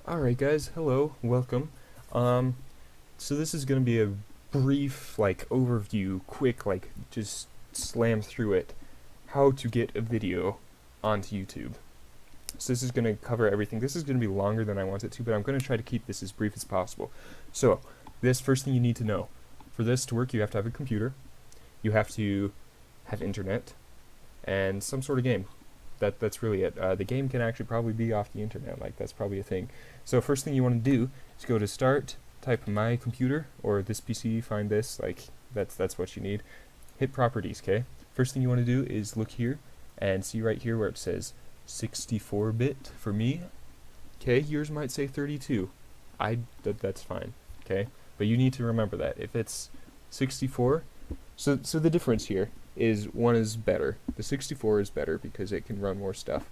Alright guys, hello, welcome. So this is gonna be a brief, overview, quick, just slam through it, how to get a video onto YouTube. So this is gonna cover everything. This is gonna be longer than I want it to, but I'm gonna try to keep this as brief as possible. So, this first thing you need to know. For this to work, you have to have a computer, you have to have internet, and some sort of game. That's really it. The game can actually probably be off the internet, that's probably a thing. So first thing you want to do is go to start, type my computer, or this PC, find this, that's what you need. Hit properties, okay? First thing you want to do is look here, and see right here where it says 64-bit for me. Okay, yours might say 32. That's fine, okay? But you need to remember that. If it's 64, so the difference here is one is better. The 64 is better because it can run more stuff.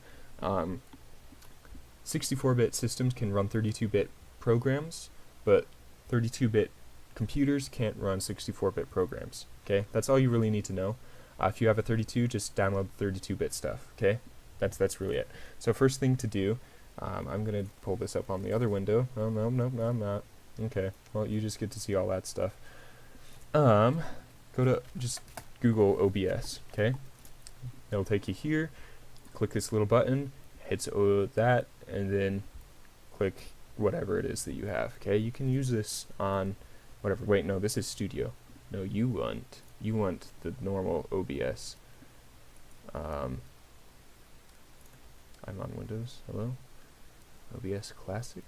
64-bit systems can run 32-bit programs, but 32-bit computers can't run 64-bit programs. Okay, that's all you really need to know. If you have a 32, just download 32-bit stuff. Okay, that's really it. So first thing to do, I'm gonna pull this up on the other window. Oh no, I'm not. Okay, well you just get to see all that stuff. Go to just Google OBS, okay? It'll take you here, click this little button, hit that, and then click whatever it is that you have, okay? You can use this on whatever. Wait, no, this is Studio. No, you want the normal OBS. I'm on Windows. Hello? OBS Classic?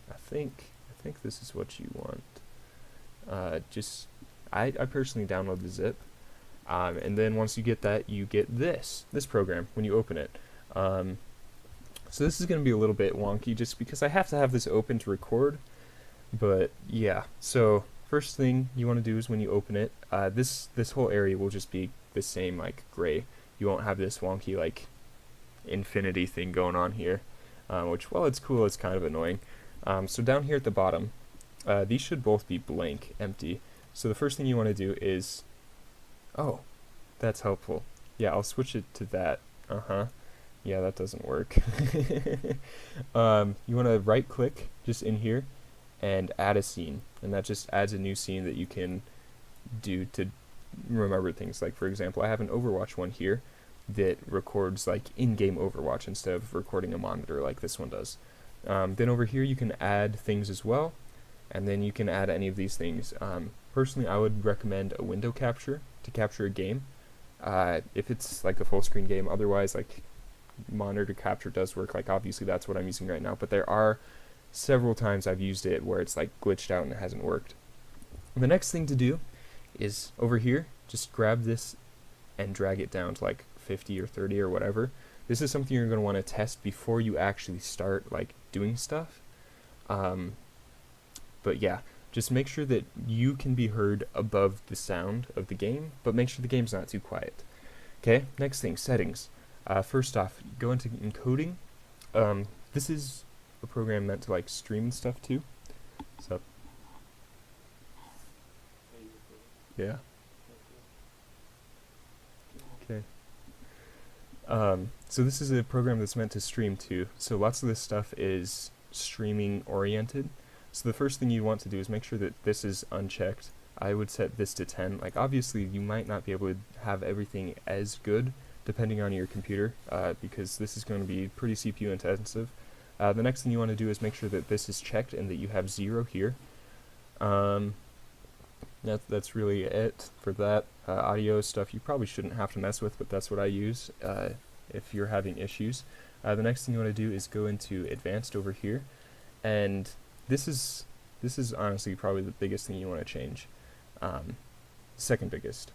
I think this is what you want. I personally download the zip. And then once you get that, you get this program when you open it. So this is going to be a little bit wonky just because I have to have this open to record. But yeah, so first thing you want to do is when you open it, this whole area will just be the same, gray. You won't have this wonky infinity thing going on here, which, while it's cool, it's kind of annoying. So down here at the bottom, these should both be blank, empty. So the first thing you want to do is, oh, that's helpful. Yeah, I'll switch it to that. Yeah, that doesn't work. You want to right click just in here and add a scene, and that just adds a new scene that you can do to remember things. Like, for example, I have an Overwatch one here that records in-game Overwatch instead of recording a monitor like this one does. Then over here you can add things as well, and then you can add any of these things. Personally, I would recommend a window capture to capture a game, if it's a full screen game. Otherwise, monitor capture does work. Obviously that's what I'm using right now, but there are several times I've used it where it's glitched out and it hasn't worked. The next thing to do is over here, just grab this and drag it down to 50 or 30 or whatever. This is something you're going to want to test before you actually start doing stuff. But yeah, just make sure that you can be heard above the sound of the game, but make sure the game's not too quiet. Okay, next thing, settings. First off, go into encoding. This is a program meant to stream and stuff too. So, yeah. Okay. So this is a program that's meant to stream too. So lots of this stuff is streaming oriented. So the first thing you want to do is make sure that this is unchecked. I would set this to 10. Obviously you might not be able to have everything as good depending on your computer, because this is going to be pretty CPU intensive. The next thing you want to do is make sure that this is checked and that you have 0 here. That's really it for that. Audio stuff you probably shouldn't have to mess with, but that's what I use if you're having issues. The next thing you want to do is go into advanced over here, and this is honestly probably the biggest thing you want to change. Second biggest.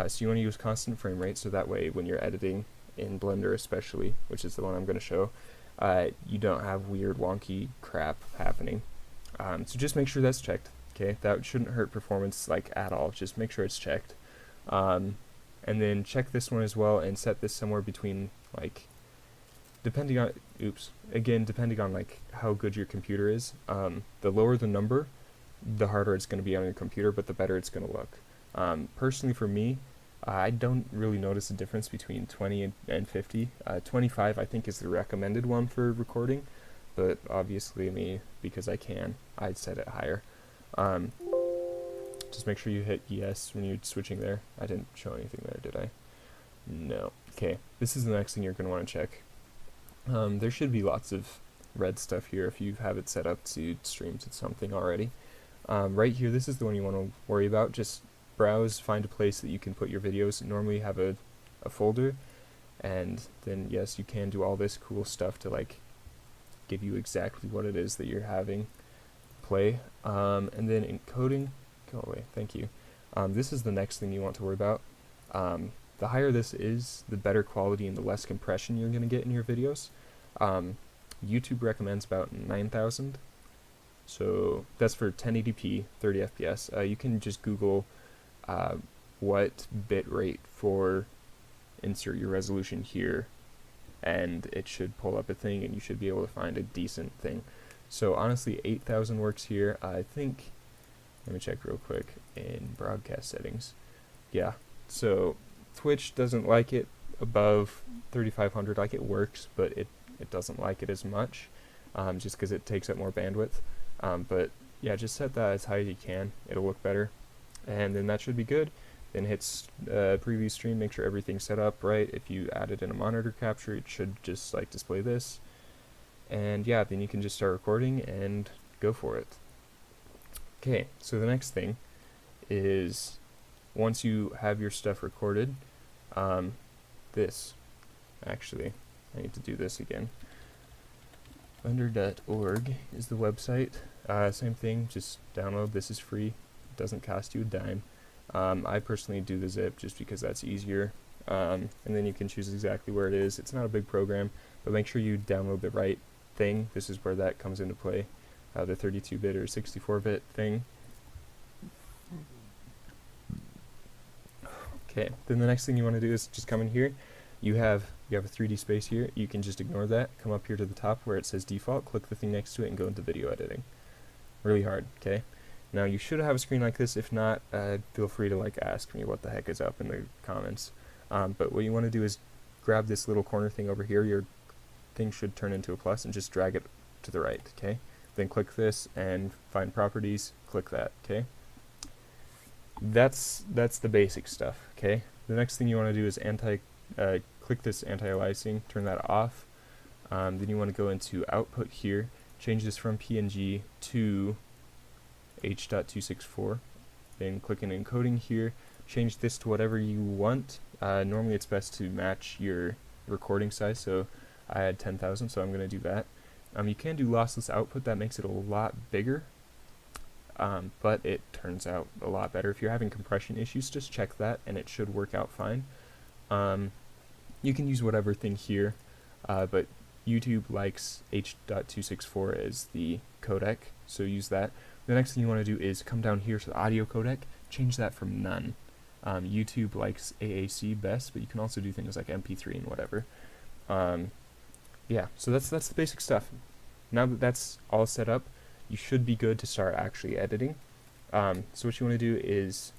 So you want to use constant frame rate, so that way when you're editing in Blender especially, which is the one I'm going to show, you don't have weird wonky crap happening. So just make sure that's checked. Okay, that shouldn't hurt performance at all. Just make sure it's checked. And then check this one as well and set this somewhere between depending on how good your computer is. The lower the number, the harder it's going to be on your computer, but the better it's going to look. Personally for me, I don't really notice a difference between 20 and 50. 25 I think is the recommended one for recording, but obviously because I can, I'd set it higher. Just make sure you hit yes when you're switching there. I didn't show anything there, did I? No. Okay, this is the next thing you're going to want to check. There should be lots of red stuff here if you have it set up to stream to something already. Right here, this is the one you want to worry about. Just browse, find a place that you can put your videos. Normally have a folder, and then yes, you can do all this cool stuff to like give you exactly what it is that you're having play. And then encoding, go away, thank you. This is the next thing you want to worry about. The higher this is, the better quality and the less compression you're going to get in your videos. YouTube recommends about 9,000. So that's for 1080p, 30 FPS. You can just Google what bit rate for insert your resolution here, and it should pull up a thing, and you should be able to find a decent thing. So honestly, 8,000 works here. I think, let me check real quick in broadcast settings. Yeah, so Twitch doesn't like it above 3,500. Like, it works, but it doesn't like it as much, just because it takes up more bandwidth. But yeah, just set that as high as you can. It'll look better, and then that should be good. Then hit preview stream, make sure everything's set up right. If you added in a monitor capture, it should just like display this. And yeah, then you can just start recording and go for it. Okay, so the next thing is, once you have your stuff recorded, actually, I need to do this again. Blender.org is the website. Same thing, just download. This is free. It doesn't cost you a dime. I personally do the zip just because that's easier. And then you can choose exactly where it is. It's not a big program, but make sure you download the right thing. This is where that comes into play, the 32-bit or 64-bit thing. Okay, then the next thing you want to do is just come in here. You have a 3D space here. You can just ignore that. Come up here to the top where it says default, click the thing next to it, and go into video editing. Really hard, okay? Now you should have a screen like this. If not, feel free to like ask me what the heck is up in the comments. But what you want to do is grab this little corner thing over here. Your thing should turn into a plus, and just drag it to the right, okay? Then click this and find properties, click that, okay? That's the basic stuff, okay? The next thing you want to do is click this anti-aliasing, turn that off. Then you want to go into output here, change this from PNG to H.264. Then click in encoding here, change this to whatever you want. Normally it's best to match your recording size, so I had 10,000, so I'm going to do that. You can do lossless output, that makes it a lot bigger, but it turns out a lot better. If you're having compression issues, just check that, and it should work out fine. You can use whatever thing here, but YouTube likes H.264 as the codec, so use that. The next thing you want to do is come down here to the audio codec, change that from none. YouTube likes AAC best, but you can also do things like MP3 and whatever. Yeah, so that's the basic stuff. Now that that's all set up, you should be good to start actually editing. So what you want to do is,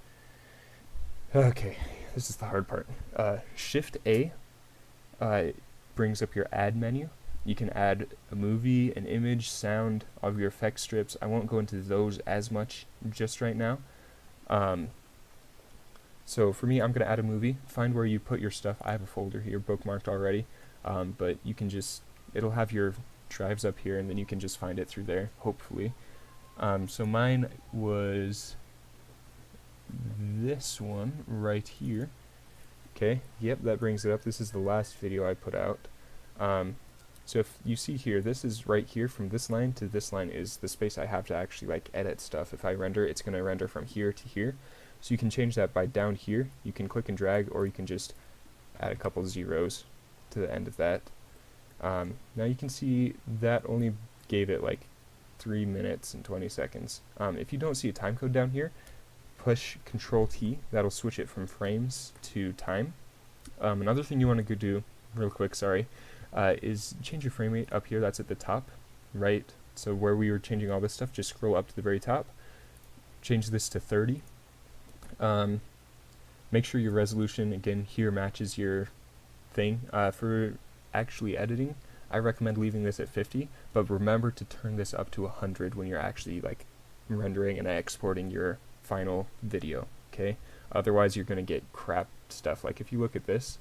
okay, this is the hard part. Shift A brings up your add menu. You can add a movie, an image, sound, all of your effect strips. I won't go into those as much just right now. So for me, I'm going to add a movie. Find where you put your stuff. I have a folder here bookmarked already, but you can just, it'll have your drives up here, and then you can just find it through there, hopefully. So mine was this one right here. Okay, yep, that brings it up. This is the last video I put out. So if you see here, this is right here, from this line to this line is the space I have to actually like edit stuff. If I render, it's going to render from here to here. So you can change that by down here. You can click and drag, or you can just add a couple zeros to the end of that. Now you can see that only gave it like 3 minutes and 20 seconds. If you don't see a time code down here, push Control T. That'll switch it from frames to time. Another thing you want to do real quick, is change your frame rate up here. That's at the top, right? So where we were changing all this stuff, just scroll up to the very top. Change this to 30. Make sure your resolution, again, here matches your thing. For actually editing, I recommend leaving this at 50, but remember to turn this up to 100 when you're actually like rendering and exporting your final video, okay? Otherwise you're going to get crap stuff. Like if you look at this,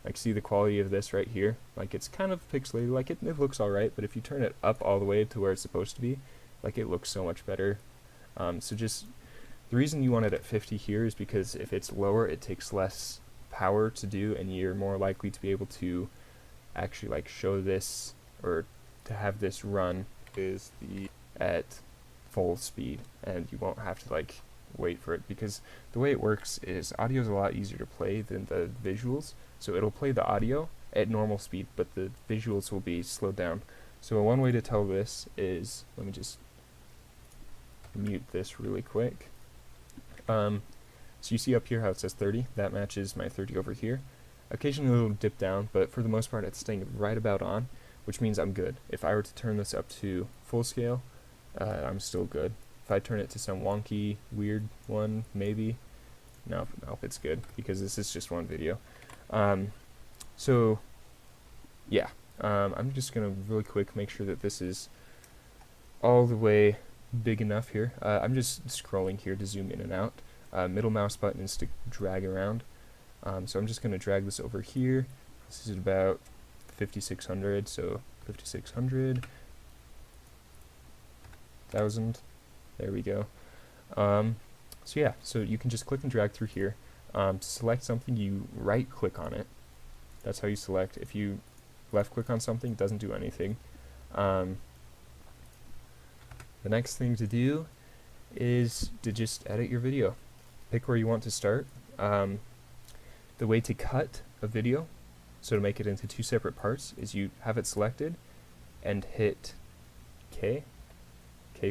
like see the quality of this right here, like it's kind of pixelated, like it looks alright, but if you turn it up all the way to where it's supposed to be, like it looks so much better. So just, the reason you want it at 50 here is because if it's lower, it takes less power to do, and you're more likely to be able to actually like show this, or to have this run is the at full speed, and you won't have to like wait for it, because the way it works is audio is a lot easier to play than the visuals, so it'll play the audio at normal speed, but the visuals will be slowed down. So one way to tell this is, let me just mute this really quick. So you see up here how it says 30, that matches my 30 over here. Occasionally it'll dip down, but for the most part it's staying right about on, which means I'm good. If I were to turn this up to full scale, I'm still good. If I turn it to some wonky, weird one, maybe, no, it's good, because this is just one video. So, yeah, I'm just going to really quick make sure that this is all the way big enough here. I'm just scrolling here to zoom in and out. Middle mouse button is to drag around. So I'm just going to drag this over here. This is about 5600, so 5600, 1000, there we go. So yeah, so you can just click and drag through here. To select something, you right click on it. That's how you select. If you left click on something, it doesn't do anything. The next thing to do is to just edit your video. Pick where you want to start. The way to cut a video, so to make it into two separate parts, is you have it selected and hit K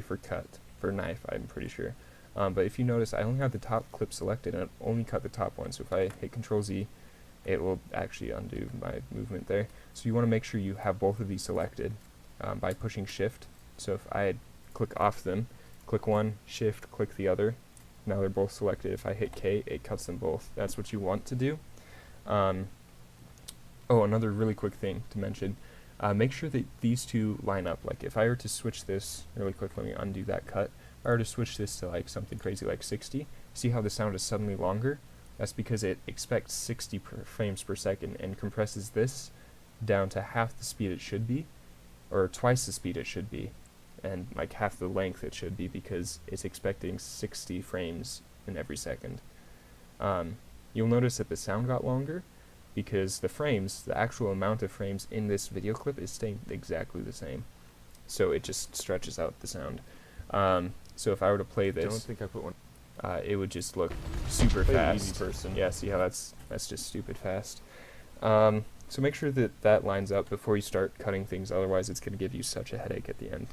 for cut, for knife, I'm pretty sure. But if you notice, I only have the top clip selected and it only cut the top one, so if I hit Control Z, it will actually undo my movement there. So you want to make sure you have both of these selected by pushing Shift. So if I click off them, click one, Shift, click the other, now they're both selected. If I hit K, it cuts them both. That's what you want to do. Oh, another really quick thing to mention. Make sure that these two line up. Like if I were to switch this really quick, let me undo that cut. If I were to switch this to like something crazy like 60, see how the sound is suddenly longer? That's because it expects 60 frames per second and compresses this down to half the speed it should be, or twice the speed it should be, and like half the length it should be, because it's expecting 60 frames in every second. You'll notice that the sound got longer because the frames, the actual amount of frames in this video clip is staying exactly the same. So it just stretches out the sound. So if I were to play this, Don't think I put one. it would just look super Play fast. easy person. Yeah, see how that's just stupid fast. So make sure that that lines up before you start cutting things, otherwise it's going to give you such a headache at the end.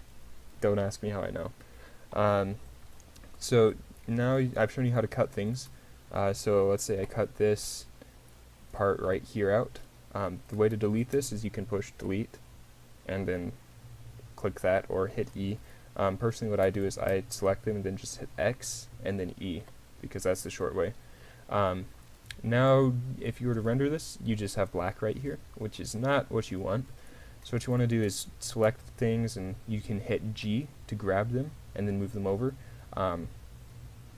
Don't ask me how I know. So now I've shown you how to cut things. So let's say I cut this part right here out. The way to delete this is you can push delete and then click that or hit E. Personally what I do is I select them and then just hit X and then E, because that's the short way. Now if you were to render this, you just have black right here, which is not what you want. So what you want to do is select things and you can hit G to grab them and then move them over.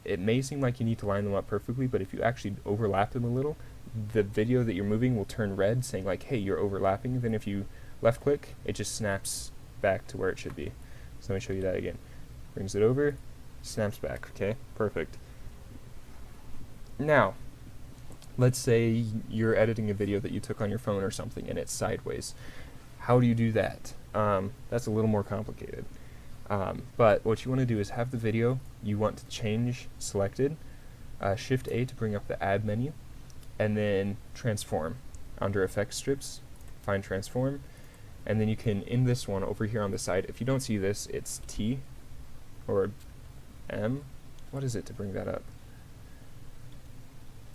It may seem like you need to line them up perfectly, but if you actually overlap them a little, the video that you're moving will turn red saying like, hey, you're overlapping. Then if you left click, it just snaps back to where it should be. So let me show you that again. Brings it over, snaps back, okay, perfect. Now, let's say you're editing a video that you took on your phone or something and it's sideways. How do you do that? That's a little more complicated. But what you want to do is have the video you want to change selected, Shift A to bring up the add menu, and then transform. Under effect strips, find transform, and then you can, in this one over here on the side, if you don't see this, it's T or M. What is it to bring that up?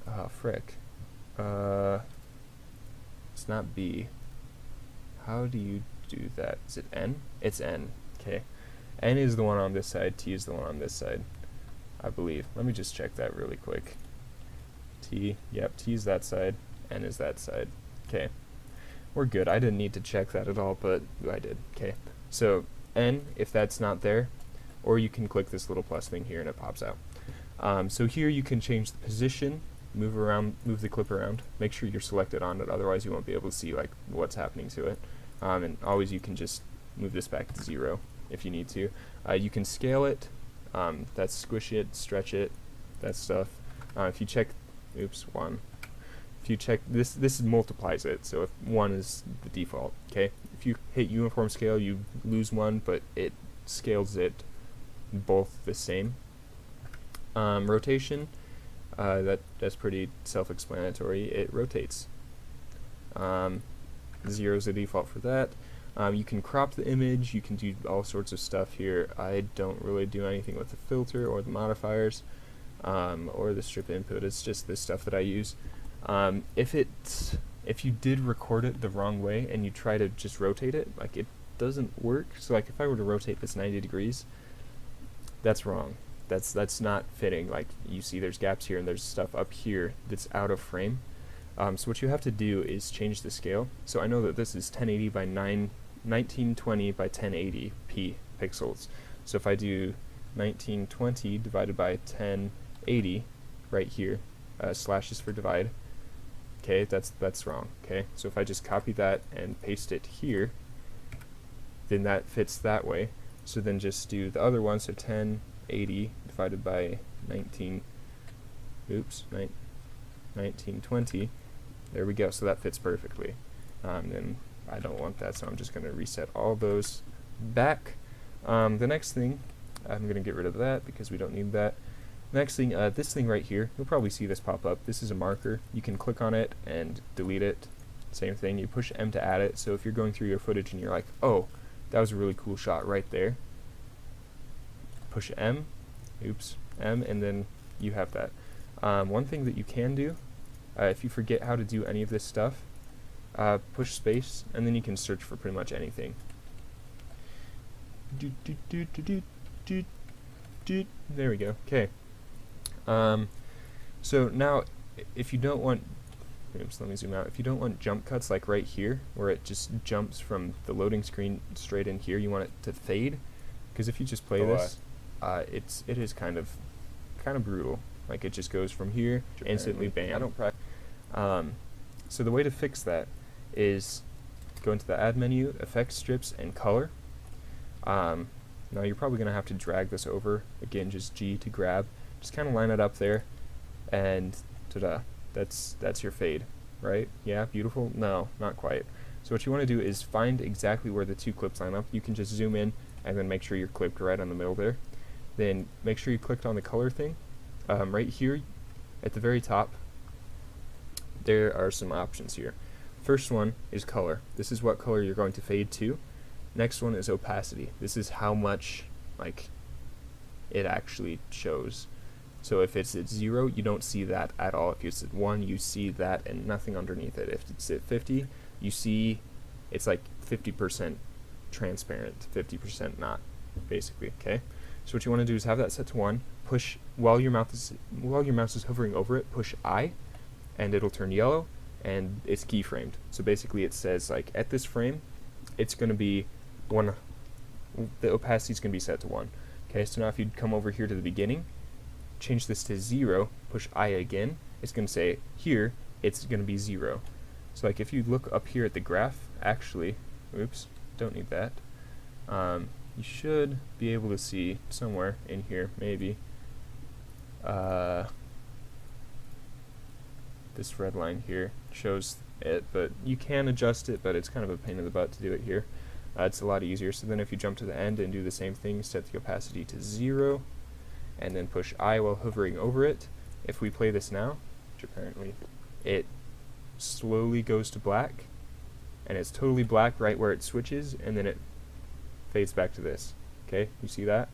Oh, frick. It's not B. How do you do that? Is it N? It's N. Okay. N is the one on this side, T is the one on this side, I believe. Let me just check that really quick. T, yep, T is that side, N is that side. Okay. we're good. I didn't need to check that at all, but I did. Okay, so N if that's not there, or you can click this little plus thing here and it pops out. So here you can change the position, move the clip around, make sure you're selected on it, otherwise you won't be able to see like what's happening to it. And always you can just move this back to 0 if you need to. You can scale it, that's squish it, stretch it, that stuff. If you check, oops, 1. If you check this multiplies it, so if 1 is the default, okay? If you hit uniform scale, you lose 1, but it scales it both the same. Rotation, that's pretty self-explanatory. It rotates. 0 is the default for that. You can crop the image, you can do all sorts of stuff here. I don't really do anything with the filter or the modifiers or the strip input. It's just this stuff that I use. If you did record it the wrong way and you try to just rotate it, like it doesn't work. So like if I were to rotate this 90 degrees, that's wrong. That's not fitting. Like you see there's gaps here and there's stuff up here that's out of frame. So what you have to do is change the scale. So I know that this is 1080 by 1920 by 1080p pixels. So if I do 1920 divided by 1080 right here, slashes for divide, okay, that's wrong. Okay, so if I just copy that and paste it here, then that fits that way. So then just do the other one, so 1080 divided by 1920. There we go, so that fits perfectly. And I don't want that, so I'm just going to reset all those back. The next thing, I'm going to get rid of that because we don't need that. Next thing, this thing right here, you'll probably see this pop up. This is a marker. You can click on it and delete it. Same thing, you push M to add it. So if you're going through your footage and you're like, oh, that was a really cool shot right there, push M, M, and then you have that. One thing that you can do, if you forget how to do any of this stuff, push space, and then you can search for pretty much anything. There we go. Okay. So now, if you don't want, let me zoom out. If you don't want jump cuts like right here, where it just jumps from the loading screen straight in here, you want it to fade, because if you just play this, it is kind of brutal. Like it just goes from here, instantly bam. I don't practice. So the way to fix that is go into the add menu, effects, strips, and color. Now you're probably going to have to drag this over. Again, just G to grab. Just kind of line it up there, and ta-da. That's your fade, right? Yeah, beautiful? No, not quite. So what you want to do is find exactly where the two clips line up. You can just zoom in and then make sure you're clipped right on the middle there. Then make sure you clicked on the color thing. Right here at the very top, there are some options here. First one is color. This is what color you're going to fade to. Next one is opacity. This is how much like it actually shows. So if it's at 0, you don't see that at all. If it's at 1, you see that and nothing underneath it. If it's at 50, you see it's like 50% transparent, 50% not, basically. Okay. So what you want to do is have that set to 1. Push while your mouse is hovering over it. Push I, and it'll turn yellow, and it's keyframed. So basically, it says like at this frame, it's going to be 1. The opacity is going to be set to 1. Okay. So now if you come over here to the beginning, change this to 0, push I again, it's going to say here it's going to be 0. So like if you look up here at the graph, actually, oops, don't need that. You should be able to see somewhere in here, maybe, this red line here shows it, but you can adjust it, but it's kind of a pain in the butt to do it here. It's a lot easier. So then if you jump to the end and do the same thing, set the opacity to 0, and then push I while hovering over it. If we play this now, which apparently it slowly goes to black, and it's totally black right where it switches, and then it fades back to this. Okay, you see that?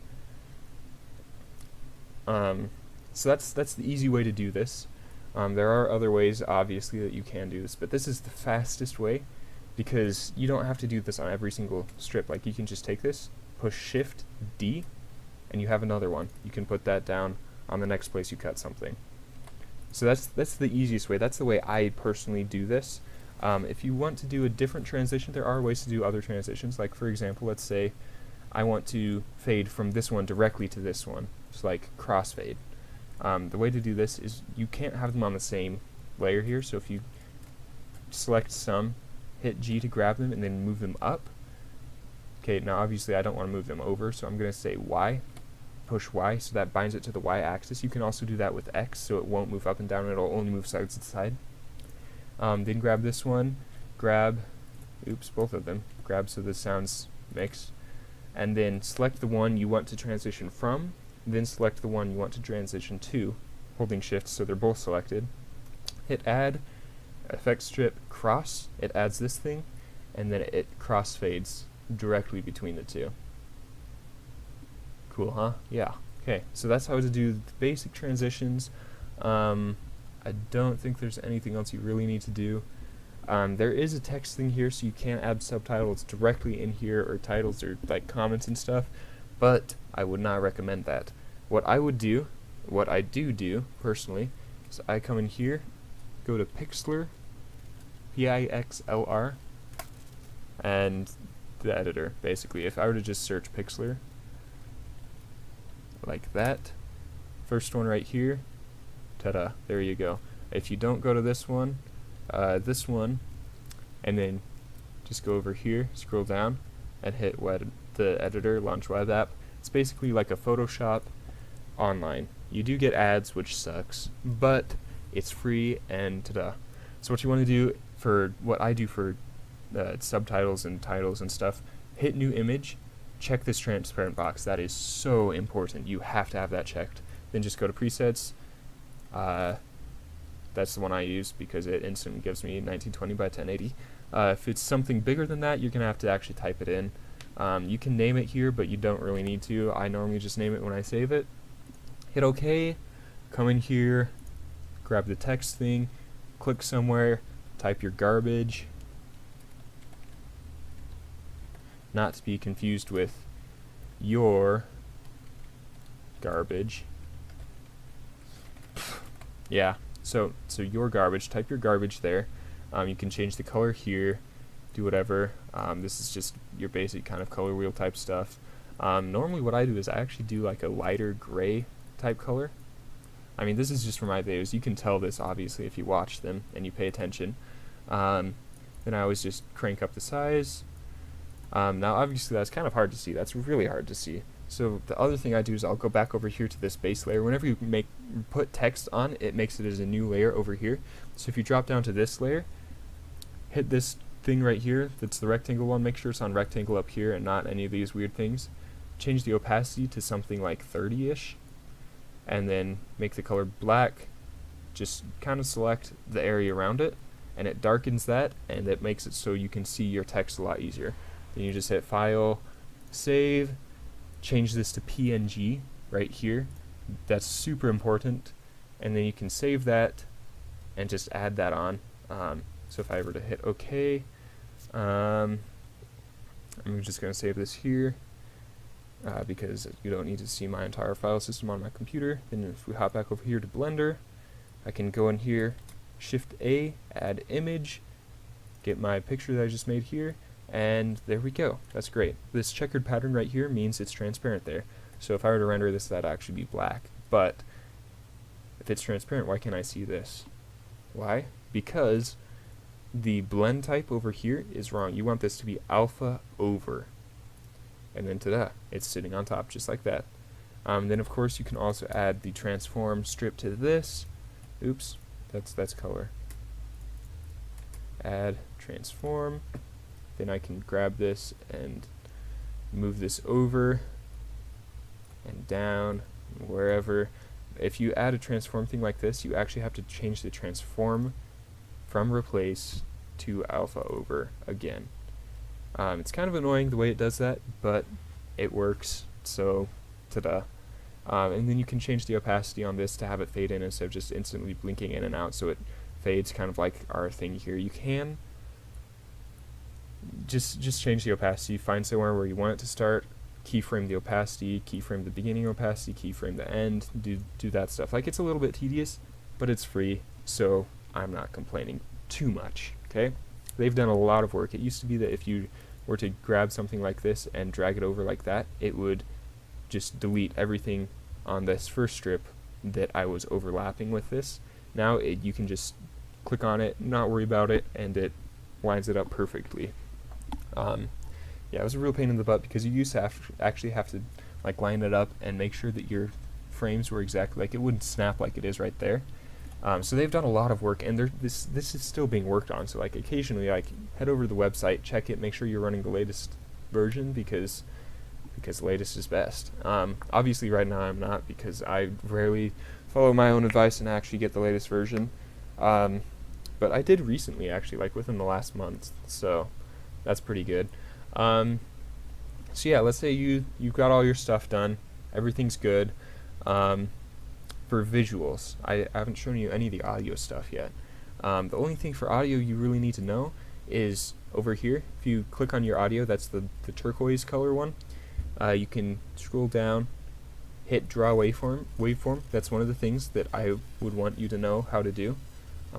So that's the easy way to do this. There are other ways, obviously, that you can do this, but this is the fastest way, because you don't have to do this on every single strip. Like you can just take this, push Shift D, and you have another one. You can put that down on the next place you cut something. So that's the easiest way. That's the way I personally do this. If you want to do a different transition, there are ways to do other transitions. Like for example, let's say I want to fade from this one directly to this one, just like crossfade. The way to do this is you can't have them on the same layer here, so if you select some, hit G to grab them, and then move them up. Okay, now obviously I don't want to move them over, so I'm going to say Y, push Y, so that binds it to the Y axis. You can also do that with X, so it won't move up and down, it'll only move side to side. Then grab this one, grab, oops, both of them, grab so the sounds mix, and then select the one you want to transition from, then select the one you want to transition to, holding shift so they're both selected. Hit add, effect strip cross, it adds this thing, and then it crossfades directly between the two. Cool, huh? Yeah. Okay, so that's how to do the basic transitions. I don't think there's anything else you really need to do. There is a text thing here, so you can add subtitles directly in here, or titles, or like comments and stuff, but I would not recommend that. What I would do, what I do personally, is I come in here, go to Pixlr, Pixlr, and the editor, basically. If I were to just search Pixlr, like that, first one right here, ta-da, there you go. If you don't go to this one, and then just go over here, scroll down, and hit the editor, launch web app. It's basically like a Photoshop online. You do get ads, which sucks, but it's free, and ta-da. So what you want to do, for what I do for subtitles and titles and stuff, hit new image, check this transparent box. That is so important. You have to have that checked. Then just go to presets. That's the one I use because it instantly gives me 1920 by 1080. If it's something bigger than that, you're going to have to actually type it in. You can name it here, but you don't really need to. I normally just name it when I save it. Hit OK, come in here, grab the text thing, click somewhere, type your garbage. Not to be confused with your garbage. Yeah, so your garbage, type your garbage there. You can change the color here, do whatever. This is just your basic kind of color wheel type stuff. Normally what I do is I actually do like a lighter gray type color. I mean, this is just for my videos. You can tell this obviously if you watch them and you pay attention. Then I always just crank up the size. Now obviously that's kind of hard to see. That's really hard to see. So the other thing I do is I'll go back over here to this base layer. Whenever you put text on, it makes it as a new layer over here. So if you drop down to this layer, hit this thing right here, that's the rectangle one, make sure it's on rectangle up here and not any of these weird things. Change the opacity to something like 30-ish, and then make the color black. Just kind of select the area around it, and it darkens that, and it makes it so you can see your text a lot easier. Then you just hit File, Save, change this to PNG right here. That's super important, and then you can save that and just add that on. So if I were to hit OK, I'm just going to save this here because you don't need to see my entire file system on my computer. Then if we hop back over here to Blender, I can go in here, Shift A, add image, get my picture that I just made here, and there we go. That's great. This checkered pattern right here means it's transparent there. So if I were to render this, that'd actually be black. But if it's transparent, why can't I see this? Why? Because the blend type over here is wrong. You want this to be alpha over. And then ta-da, it's sitting on top just like that. Then of course you can also add the transform strip to this. Oops, that's color. Add transform. Then I can grab this and move this over and down, wherever. If you add a transform thing like this, you actually have to change the transform from replace to alpha over again. It's kind of annoying the way it does that, but it works, so ta-da. And then you can change the opacity on this to have it fade in instead of just instantly blinking in and out, so it fades kind of like our thing here. You can just change the opacity, find somewhere where you want it to start, keyframe the opacity, keyframe the beginning opacity, keyframe the end, do that stuff. Like, it's a little bit tedious, but it's free, so I'm not complaining too much, okay? They've done a lot of work. It used to be that if you were to grab something like this and drag it over like that, it would just delete everything on this first strip that I was overlapping with this. Now you can just click on it, not worry about it, and it lines it up perfectly. Yeah, it was a real pain in the butt because you used to actually have to like line it up and make sure that your frames were exactly like it wouldn't snap like it is right there. So they've done a lot of work, and this is still being worked on. So like occasionally, like head over to the website, check it, make sure you're running the latest version because latest is best. Obviously, right now I'm not because I rarely follow my own advice and actually get the latest version. But I did recently, actually, like within the last month. So that's pretty good. So yeah, let's say you've got all your stuff done, everything's good. For visuals, I haven't shown you any of the audio stuff yet. The only thing for audio you really need to know is over here. If you click on your audio, that's the turquoise color one. You can scroll down, hit draw waveform. That's one of the things that I would want you to know how to do.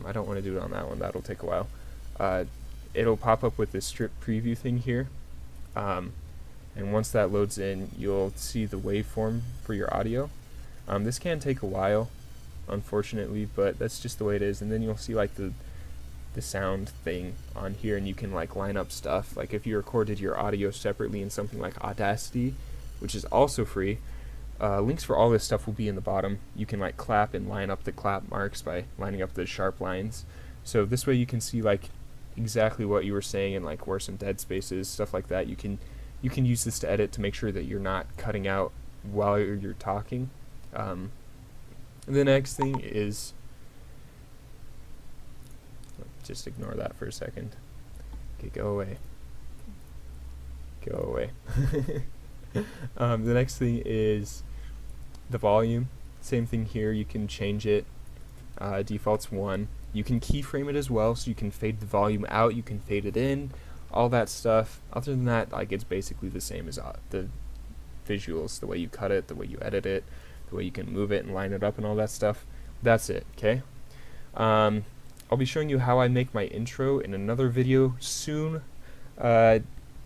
I don't want to do it on that one, that'll take a while. It'll pop up with this strip preview thing here, and once that loads in, you'll see the waveform for your audio. This can take a while, unfortunately, but that's just the way it is. And then you'll see like the sound thing on here, and you can like line up stuff. Like if you recorded your audio separately in something like Audacity, which is also free, links for all this stuff will be in the bottom. You can like clap and line up the clap marks by lining up the sharp lines. So this way you can see like exactly what you were saying and like where some dead spaces, stuff like that. You can use this to edit to make sure that you're not cutting out while you're talking. The next thing is, just ignore that for a second. Okay, go away. Go away. The next thing is the volume. Same thing here, you can change it. Default's 1. You can keyframe it as well, so you can fade the volume out, you can fade it in, all that stuff. Other than that, like it's basically the same as the visuals, the way you cut it, the way you edit it, the way you can move it and line it up and all that stuff. That's it, okay? I'll be showing you how I make my intro in another video soon.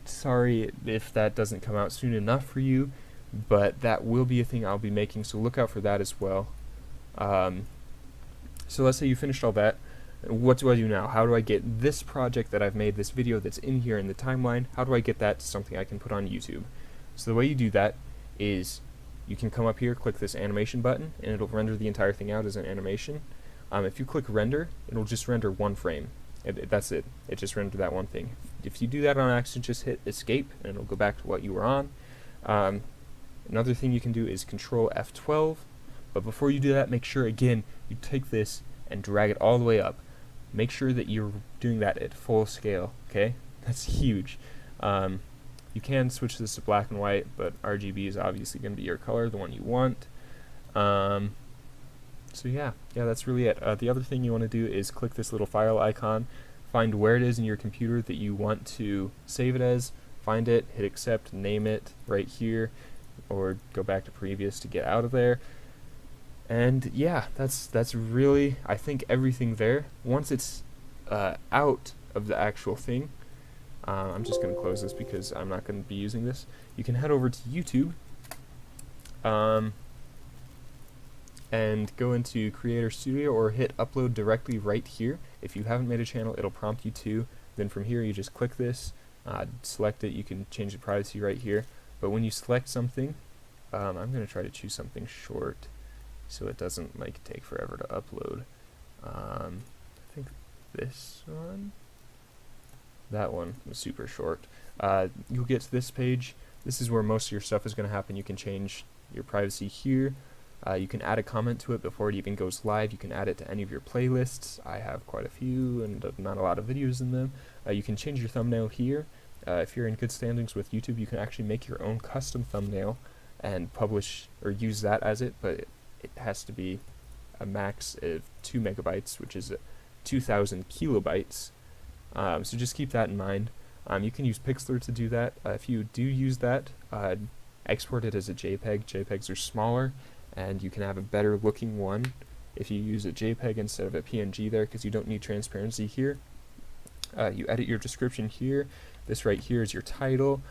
Sorry if that doesn't come out soon enough for you, but that will be a thing I'll be making, so look out for that as well. So let's say you finished all that. What do I do now? How do I get this project that I've made, this video that's in here in the timeline, how do I get that to something I can put on YouTube? So the way you do that is you can come up here, click this animation button, and it'll render the entire thing out as an animation. If you click render, it'll just render one frame. That's it. It just rendered that one thing. If you do that on accident, just hit escape, and it'll go back to what you were on. Another thing you can do is Control F12, but before you do that, make sure, again, you take this and drag it all the way up. Make sure that you're doing that at full scale, okay? That's huge. You can switch this to black and white, but RGB is obviously going to be your color, the one you want. So yeah, that's really it. The other thing you want to do is click this little file icon, find where it is in your computer that you want to save it as, find it, hit accept, name it right here, or go back to previous to get out of there. And yeah, that's really, I think, everything there. Once it's out of the actual thing, I'm just going to close this because I'm not going to be using this. You can head over to YouTube and go into Creator Studio or hit upload directly right here. If you haven't made a channel, it'll prompt you to. Then from here you just click this, select it. You can change the privacy right here. But when you select something, I'm going to try to choose something short so it doesn't like take forever to upload. I think this one. That one was super short. You'll get to this page. This is where most of your stuff is going to happen. You can change your privacy here. You can add a comment to it before it even goes live. You can add it to any of your playlists. I have quite a few and not a lot of videos in them. You can change your thumbnail here. If you're in good standings with YouTube, you can actually make your own custom thumbnail and publish or use that as it, but it has to be a max of 2 megabytes, which is 2,000 kilobytes. So just keep that in mind. You can use Pixlr to do that. If you do use that, export it as a JPEG. JPEGs are smaller, and you can have a better looking one if you use a JPEG instead of a PNG there, because you don't need transparency here. You edit your description here. This right here is your title.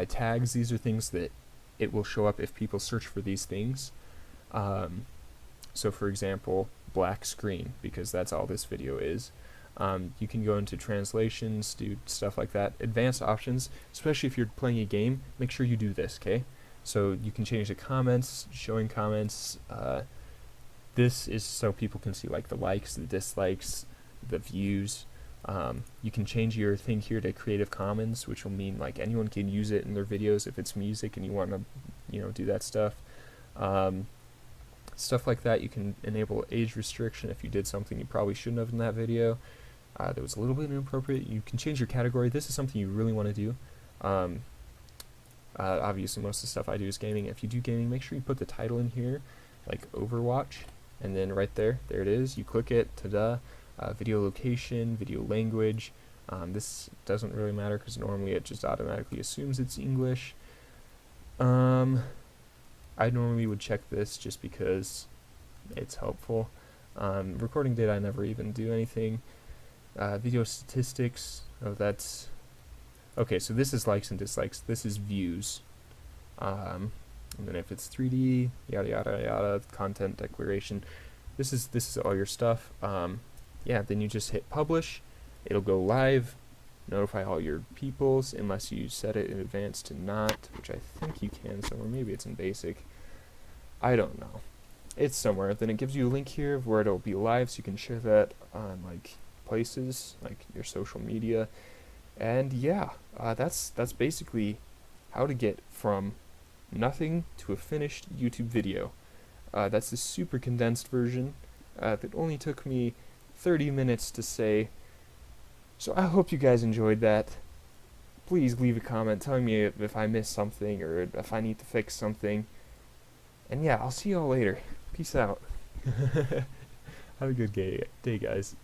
Tags, these are things that it will show up if people search for these things. So for example, black screen, because that's all this video is. You can go into translations, do stuff like that. Advanced options, especially if you're playing a game, make sure you do this, okay? So you can change the comments, showing comments. This is so people can see like the likes, the dislikes, the views. You can change your thing here to Creative Commons, which will mean like anyone can use it in their videos if it's music and you want to, do that stuff. Stuff like that. You can enable age restriction if you did something you probably shouldn't have in that video. That was a little bit inappropriate. You can change your category. This is something you really want to do. Obviously, most of the stuff I do is gaming. If you do gaming, make sure you put the title in here, like Overwatch, and then right there it is. You click it, ta-da. Video location, video language. This doesn't really matter because normally it just automatically assumes it's English. I normally would check this just because it's helpful. Recording date, I never even do anything. Video statistics, that's okay, so this is likes and dislikes, this is views, and then if it's 3D, yada yada yada, content declaration, this is all your stuff. Yeah, then you just hit publish, it'll go live, notify all your peoples, unless you set it in advance to not, which I think you can somewhere, maybe it's in basic, I don't know, it's somewhere. Then it gives you a link here of where it'll be live, so you can share that on like places like your social media. And yeah, that's basically how to get from nothing to a finished YouTube video. That's the super condensed version that only took me 30 minutes to say. So I hope you guys enjoyed that. Please leave a comment telling me if I missed something or if I need to fix something. And yeah, I'll see y'all later. Peace out. Have a good day, guys.